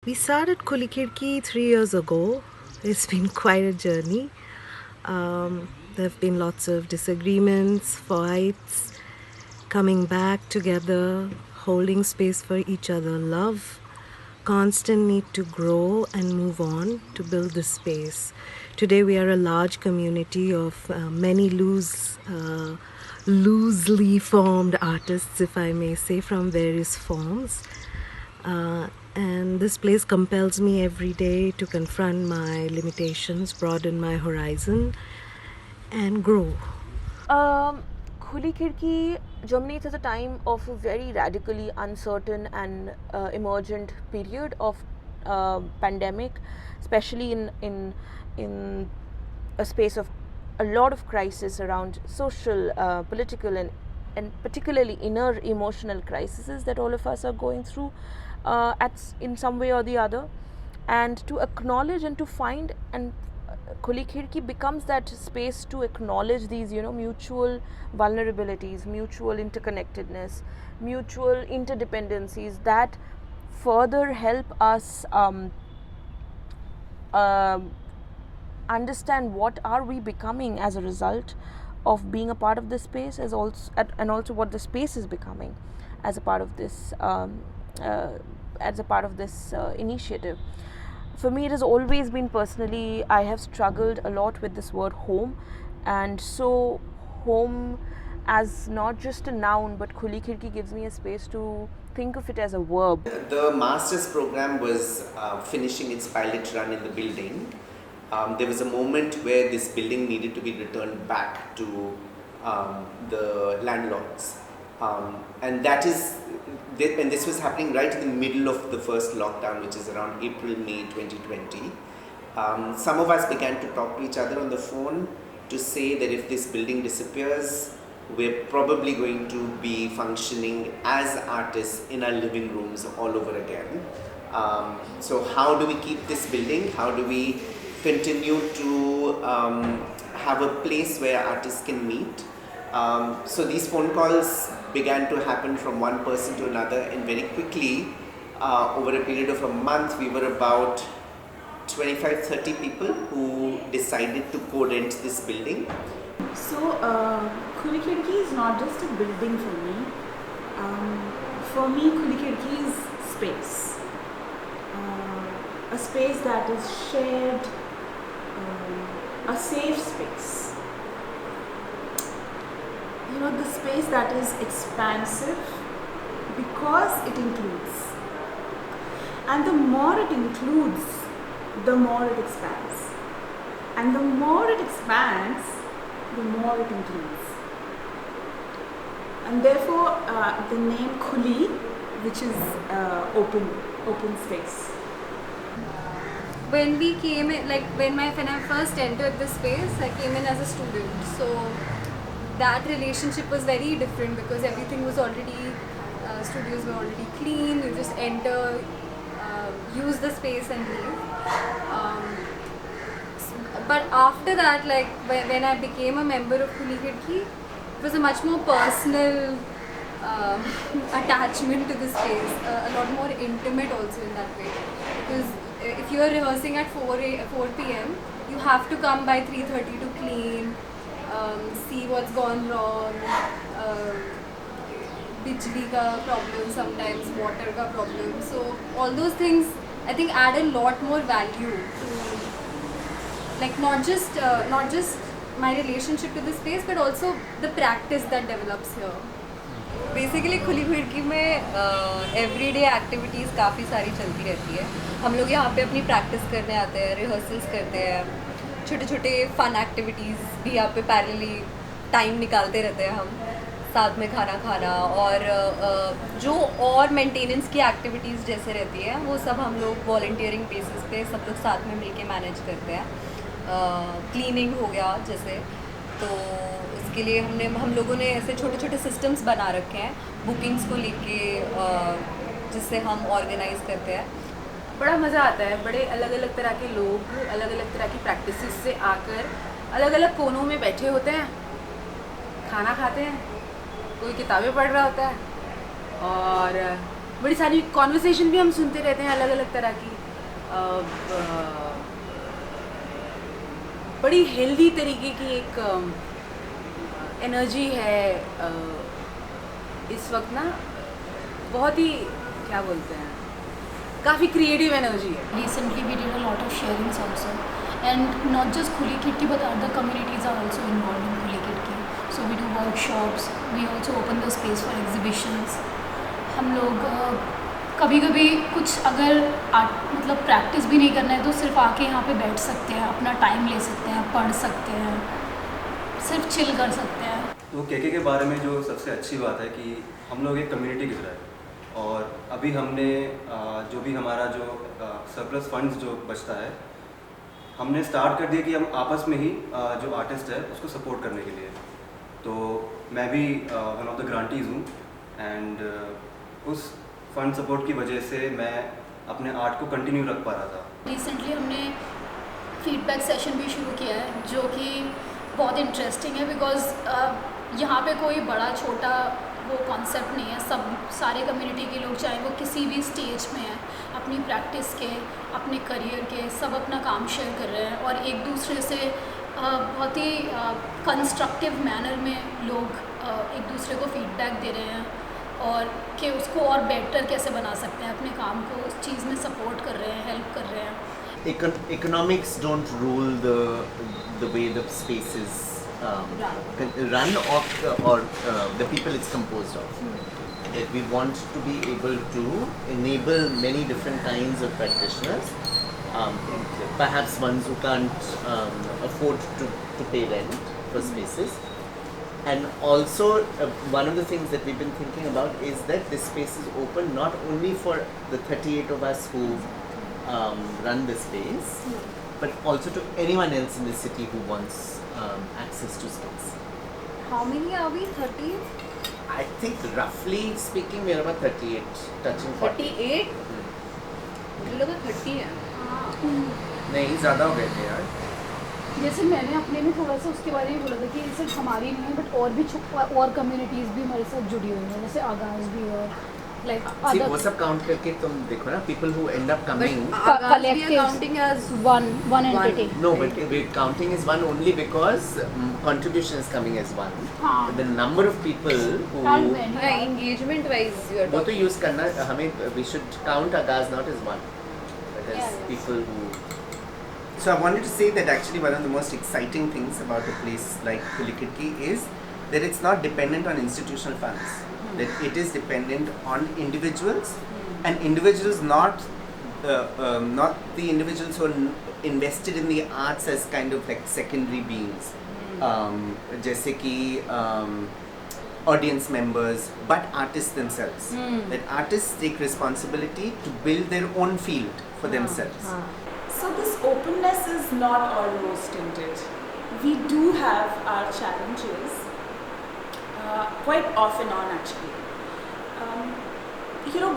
We started Khuli Khirki 3 years ago. It's been quite a journey. There have been lots of disagreements, fights, coming back together, holding space for each other, love, constant need to grow and move on to build this space. Today we are a large community of many loosely formed artists, if I may say, from various forms. And this place compels me every day to confront my limitations, broaden my horizon, and grow. Khuli Khirki germinates at a time of a very radically uncertain and emergent period of pandemic, especially in a space of a lot of crisis around social, political, and particularly inner emotional crises that all of us are going through in some way or the other, and to acknowledge and to find and Khuli Khirki becomes that space to acknowledge these, mutual vulnerabilities, mutual interconnectedness, mutual interdependencies that further help us understand what are we becoming as a result of being a part of this space, and also what the space is becoming as a part of this initiative. For me, it has always been personally, I have struggled a lot with this word home, and so home as not just a noun, but Khuli Khirki gives me a space to think of it as a verb. The master's program was finishing its pilot run in the building. There was a moment where this building needed to be returned back to the landlords. And this was happening right in the middle of the first lockdown, which is around April, May 2020. Some of us began to talk to each other on the phone to say that if this building disappears, we're probably going to be functioning as artists in our living rooms all over again. So how do we keep this building? How do we continue to have a place where artists can meet? So these phone calls began to happen from one person to another, and very quickly, over a period of a month, we were about 25-30 people who decided to co-rent this building. So, Khuli Khirki is not just a building for me. For me, Khuli Khirki is space. A space that is shared, a safe space. The space that is expansive because it includes. And the more it includes, the more it expands. And the more it expands, the more it includes. And therefore, the name Khuli, which is open space. When we came in, when I first entered the space, I came in as a student. So that relationship was very different because everything was already, studios were already clean. You just enter, use the space and leave. But after that, when I became a member of Khuli Khirki, it was a much more personal attachment to the space, a lot more intimate also in that way. Because if you are rehearsing at 4 p.m., you have to come by 3:30 to clean, see what's gone wrong, bijli ka problem, sometimes water ka problem. So all those things I think add a lot more value to not just my relationship to the space, but also the practice that develops here. Basically खुली खिड़की में everyday activities काफ़ी सारी चलती रहती है. हम लोग यहाँ पे अपनी प्रैक्टिस करने आते हैं, रिहर्सल्स करते हैं, छोटे छोटे फ़न एक्टिविटीज़ भी यहाँ पे पैरेलली टाइम निकालते रहते हैं हम, साथ में खाना खाना और जो और मेंटेनेंस की एक्टिविटीज़ जैसे रहती है वो सब हम लोग वॉलंटियरिंग बेसिस पे सब लोग साथ में मिलके मैनेज करते हैं. क्लीनिंग हो गया जैसे, तो उसके लिए हम लोगों ने ऐसे छोटे छोटे सिस्टम्स बना रखे हैं बुकिंग्स को लेके, जिससे हम ऑर्गेनाइज करते हैं. बड़ा मज़ा आता है. बड़े अलग अलग तरह के लोग अलग अलग तरह की प्रैक्टिसेस से आकर अलग अलग कोनों में बैठे होते हैं, खाना खाते हैं, कोई किताबें पढ़ रहा होता है और बड़ी सारी कॉन्वर्सेशन भी हम सुनते रहते हैं अलग अलग तरह की. बड़ी हेल्दी तरीके की एक एनर्जी है इस वक्त ना, बहुत ही क्या बोलते हैं, काफ़ी क्रिएटिव एनर्जी है. Recently, we did a lot of sharings also, and not just Khuli Khidki, but other communities are also involved in Khuli Khidki. So we do workshops. We also open the space for exhibitions. हम लोग कभी कभी कुछ अगर मतलब practice भी नहीं करना है तो सिर्फ आके यहाँ पे बैठ सकते हैं, अपना टाइम ले सकते हैं, पढ़ सकते हैं, सिर्फ चिल कर सकते हैं. तो केके के बारे में जो सबसे अच्छी बात है कि हम लोग एक कम्युनिटी की तरह है, और अभी हमने जो भी हमारा जो सरप्लस फंड्स जो बचता है, हमने स्टार्ट कर दिया कि हम आपस में ही जो आर्टिस्ट है उसको सपोर्ट करने के लिए. तो मैं भी वन ऑफ द ग्रांटीज़ हूँ, एंड उस फंड सपोर्ट की वजह से मैं अपने आर्ट को कंटिन्यू रख पा रहा था. रिसेंटली हमने फीडबैक सेशन भी शुरू किया है जो कि बहुत इंटरेस्टिंग है, बिकॉज़ यहाँ पे कोई बड़ा छोटा वो कॉन्सेप्ट नहीं है. सब सारे कम्युनिटी के लोग, चाहे वो किसी भी स्टेज में हैं, अपनी प्रैक्टिस के, अपने करियर के, सब अपना काम शेयर कर रहे हैं और एक दूसरे से बहुत ही कंस्ट्रक्टिव मैनर में लोग एक दूसरे को फीडबैक दे रहे हैं और कि उसको और बेटर कैसे बना सकते हैं, अपने काम को उस चीज़ में सपोर्ट कर रहे हैं, हेल्प कर रहे हैं. Economics don't rule the way the space is run or the people it's composed of. That we want to be able to enable many different kinds of practitioners, perhaps ones who can't afford to pay rent for spaces. And also one of the things that we've been thinking about is that this space is open not only for the 38 of us who run the space, but also to anyone else in the city who wants access to space. How many are we? 30? I think roughly speaking we're about 38, touching 40. 38? मुझे लगा 30 है. नहीं ज़्यादा हो गए थे यार. जैसे मैंने अपने में थोड़ा सा उसके बारे में बोला था कि सिर्फ हमारी नहीं है, बट और भी और कम्युनिटीज़ भी हमारे साथ जुड़ी हुई हैं, जैसे आगाज़ भी और लाइक See, वो सब काउंट करके तुम देखो ना, people who end up coming. counting as one entity. No, but we're counting as one only because contribution is coming as one. हाँ. The number of people who engagement wise you are वो तो talking. use करना हमें, we should count Agaz not as one, but as Yeah. people who. So I wanted to say that actually one of the most exciting things about a place like Khuli Khidki is that it's not dependent on institutional funds. That it is dependent on individuals, and individuals not the individuals who are invested in the arts as kind of like secondary beings, जैसे कि audience members, but artists themselves. That artists take responsibility to build their own field for themselves. So this openness is not all rose-tinted. We do have our challenges, quite off and on actually.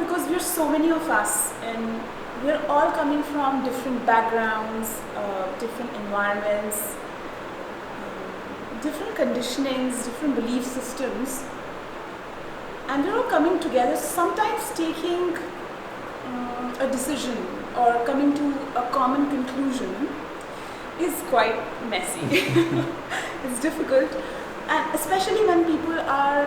Because we're so many of us and we're all coming from different backgrounds, different environments, different conditionings, different belief systems, and we're all coming together, sometimes taking a decision or coming to a common conclusion is quite messy. It's difficult, and especially when people are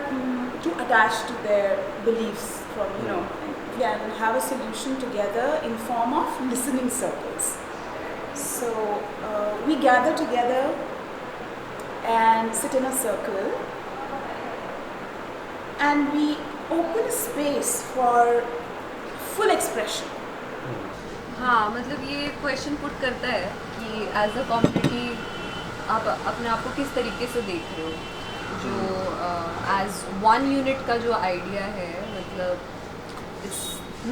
too attached to their beliefs. We can have a solution together in form of listening circles. So we gather together and sit in a circle, and we open space for full expression. हाँ, मतलब ये question put करता है कि as a community आप अपने आप को किस तरीके से देख रहे हो, जो एज वन यूनिट का जो आइडिया है, मतलब it's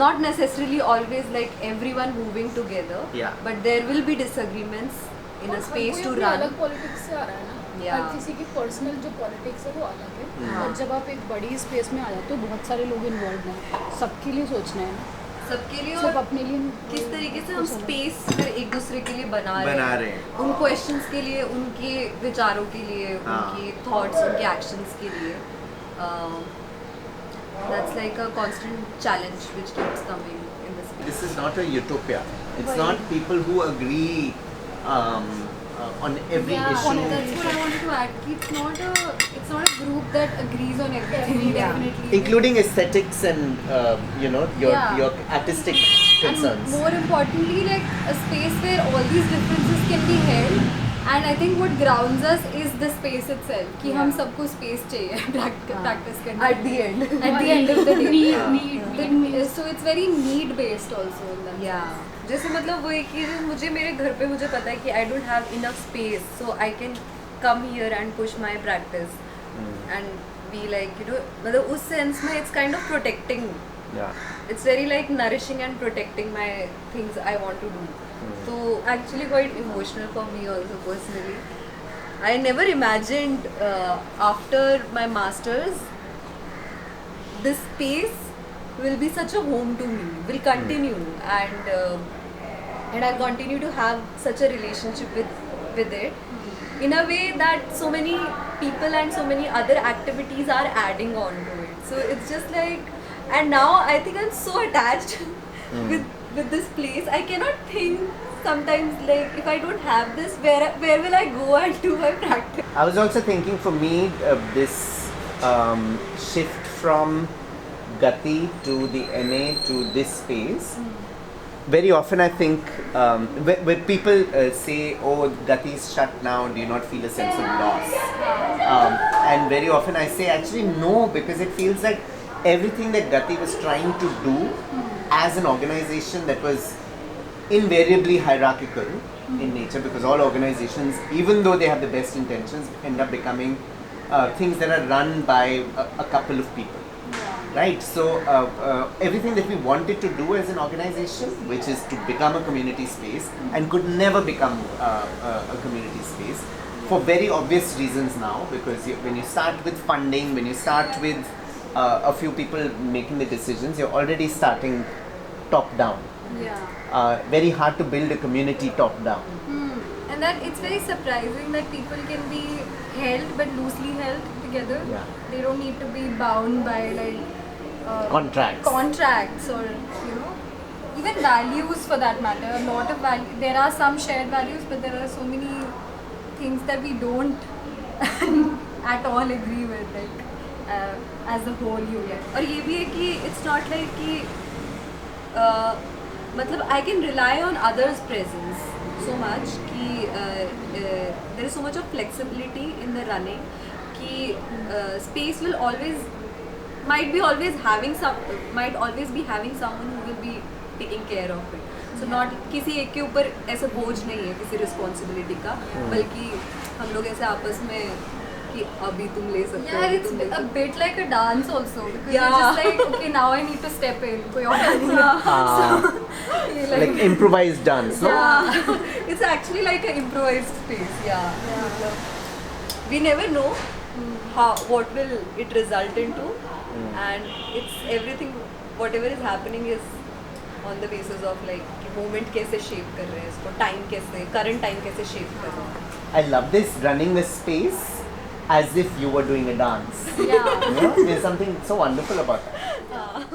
not necessarily always like everyone moving together, but there will be disagreements in a space to run. अलग पॉलिटिक्स से आ रहा है ना, हर किसी की पर्सनल जो पॉलिटिक्स है वो अलग है, और जब आप एक बड़ी स्पेस में आ जाते हो बहुत सारे लोग इन्वॉल्व हैं, सबके लिए सोचना है ना, सबके लिए, सिर्फ और अपने लिए किस तरीके से हम स्पेस फिर एक दूसरे के लिए बना रहे हैं, उन क्वेश्चंस के लिए, उनके विचारों के लिए, उनके थॉट्स, उनके एक्शंस के लिए. that's like a constant challenge which keeps coming in this space. This is not a utopia. It's not people who agree on every Yeah, issue. that's what I wanted to add. It's not a group that agrees on everything. Definitely, Including aesthetics and your Yeah. artistic and concerns. more importantly, like a space where all these differences can be held. And I think what grounds us is the space itself. कि हम सबको space चाहिए practice करने. At the end. At the end of the day. need. So it's very need based also in that. Yeah. जैसे मतलब वो एक ही मुझे मेरे घर पे मुझे पता है कि I don't have enough space, so I can come here and push my practice and be like, मतलब उस sense में it's kind of protecting. Yeah. It's very like nourishing and protecting my things I want to do. So actually quite emotional for me also personally. I never imagined after my masters this space will be such a home to me, will continue and I'll continue to have such a relationship with it in a way that so many people and so many other activities are adding on to it. So it's just like, and now I think I'm so attached with this place. I cannot think sometimes like if I don't have this, where will I go and do my practice? I was also thinking for me this shift from Gati to the NA to this space. Very often I think when people say, oh, Gati is shut now, do you not feel a sense of loss? And very often I say actually no, because it feels like everything that Gati was trying to do as an organization that was invariably hierarchical in nature, because all organizations, even though they have the best intentions, end up becoming things that are run by a couple of people. Right, so everything that we wanted to do as an organization, which is to become a community space, and could never become a community space for very obvious reasons now, because when you start with funding, when you start with a few people making the decisions, you're already starting top down. Yeah. Very hard to build a community top down. And that it's very surprising that people can be held but loosely held together. Yeah. They don't need to be bound by like Contracts or even values for that matter. A lot of value. There are some shared values, but there are so many things that we don't at all agree with, like as a whole unit. और ये भी है कि it's not like कि मतलब I can rely on others' presence so much कि there is so much of flexibility in the running कि space will always might always be having someone who will be taking care of it. So not किसी एक के ऊपर ऐसा बोझ नहीं है किसी responsibility का, बल्कि हम लोग ऐसे आपस में कि अभी तुम ले सकते हो. Yeah, it's a bit like a dance also, because you're just like, okay, now I need to step in. कोई और नहीं है. So, like improvised dance, no? Yeah. It's actually like an improvised space. Yeah. We never know what will it result into, and it's everything. Whatever is happening is on the basis of like moment कैसे shape कर रहे हैं इसको, time कैसे, current time कैसे shape कर रहे हैं. I love this, running the space as if you were doing a dance. yeah. There's something so wonderful about that.